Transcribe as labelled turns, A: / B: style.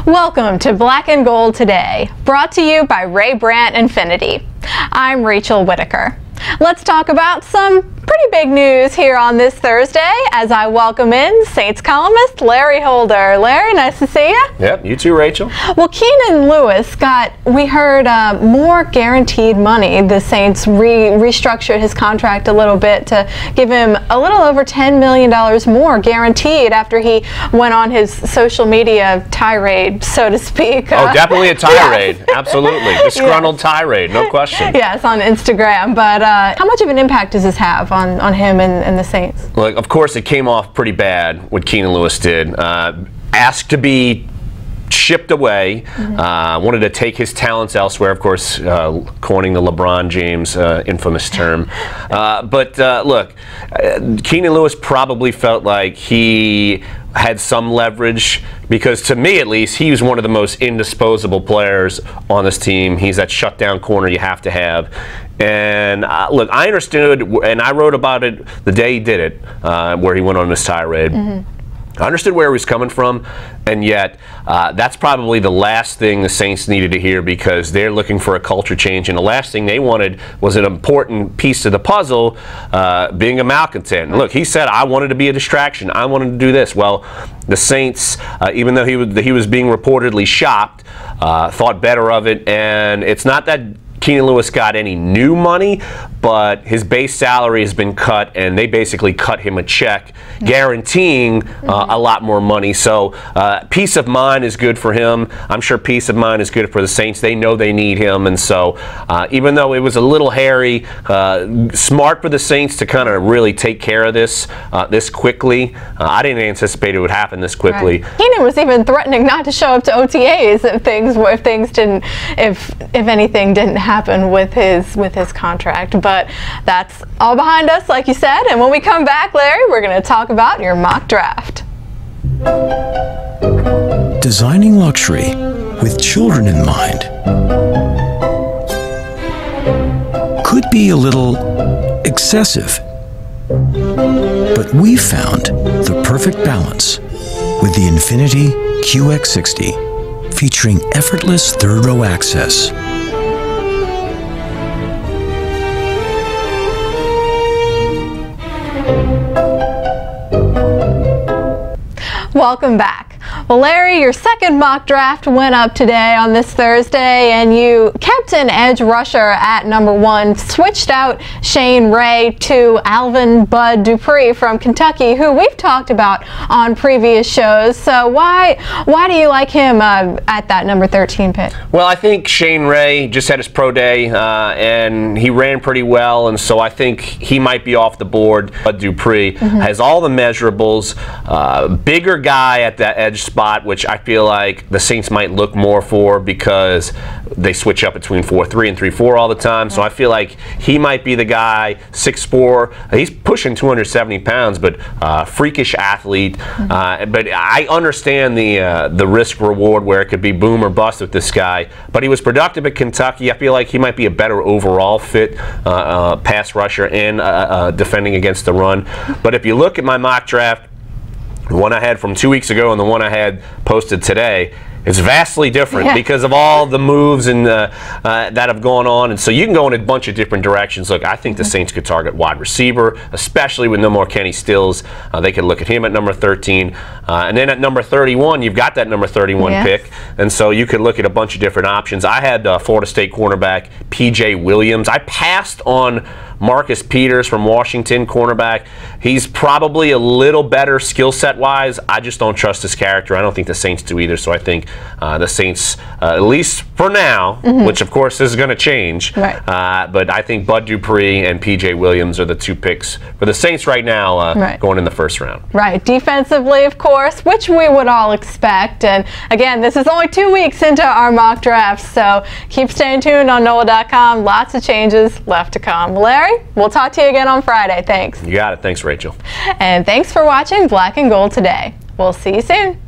A: Welcome to Black and Gold Today, brought to you by Ray Brandt Infinity. I'm Rachel Whittaker. Let's talk about some pretty big news here on this Thursday as I welcome in Saints columnist Larry Holder. Larry, nice to see you.
B: Yep, you too, Rachel.
A: Well, Keenan Lewis got, we heard, more guaranteed money. The Saints restructured his contract a little bit to give him a little over $10 million more guaranteed after he went on his social media tirade, so to speak.
B: Oh, definitely a tirade.
A: Yes.
B: Absolutely. Disgruntled tirade, no question.
A: Yes, on Instagram. But how much of an impact does this have on him and the Saints?
B: Well, of course, it came off pretty bad what Keenan Lewis did. Asked to be shipped away, wanted to take his talents elsewhere, of course, coining the LeBron James infamous term. Look, Keenan Lewis probably felt like he had some leverage because, to me at least, he was one of the most indisposable players on this team. He's that shutdown corner you have to have. And look, I understood, and I wrote about it the day he did it, where he went on this tirade. I understood where he was coming from, and yet that's probably the last thing the Saints needed to hear because they're looking for a culture change, and the last thing they wanted was an important piece of the puzzle, being a malcontent. Look, he said, I wanted to be a distraction. I wanted to do this. Well, the Saints, even though he was being reportedly shopped, thought better of it, and it's not that Keenan Lewis got any new money, but his base salary has been cut, and they basically cut him a check guaranteeing a lot more money. So peace of mind is good for him. I'm sure peace of mind is good for the Saints. They know they need him, and so even though it was a little hairy, smart for the Saints to kind of really take care of this quickly. I didn't anticipate it would happen this quickly.
A: Right. Keenan was even threatening not to show up to OTAs if anything didn't happen with his contract. But that's all behind us, like you said, and when we come back, Larry, we're going to talk about your mock draft.
C: Designing luxury with children in mind could be a little excessive, but we found the perfect balance with the Infiniti QX60 featuring effortless third-row access.
A: Welcome back. Well, Larry, your second mock draft went up today on this Thursday, and you kept an edge rusher at #1, switched out Shane Ray to Alvin Bud Dupree from Kentucky, who we've talked about on previous shows. So why do you like him at that number 13 pick?
B: Well, I think Shane Ray just had his pro day, and he ran pretty well, and so I think he might be off the board. Bud Dupree has all the measurables, bigger guy at that edge spot, which I feel like the Saints might look more for because they switch up between 4-3 and 3-4 all the time. So I feel like he might be the guy, 6'4". He's pushing 270 pounds, but freakish athlete. But I understand the risk reward where it could be boom or bust with this guy. But he was productive at Kentucky. I feel like he might be a better overall fit pass rusher and defending against the run. But if you look at my mock draft, the one I had from 2 weeks ago and the one I had posted today, it's vastly different because of all the moves and that have gone on, and so you can go in a bunch of different directions. Look, I think the Saints could target wide receiver, especially with no more Kenny Stills. They could look at him at number 13, and then at number 31, you've got that number 31 pick, and so you could look at a bunch of different options. I had Florida State cornerback P.J. Williams. I passed on Marcus Peters from Washington, cornerback. He's probably a little better skill set wise. I just don't trust his character. I don't think the Saints do either. So I think the Saints, at least for now, which of course is going to change, but I think Bud Dupree and P.J. Williams are the two picks for the Saints right now going in the first round. Right.
A: Defensively, of course, which we would all expect. And again, this is only 2 weeks into our mock draft, so keep staying tuned on NOLA.com. Lots of changes left to come. Larry, we'll talk to you again on Friday. Thanks.
B: You got it. Thanks, Rachel.
A: And thanks for watching Black and Gold Today. We'll see you soon.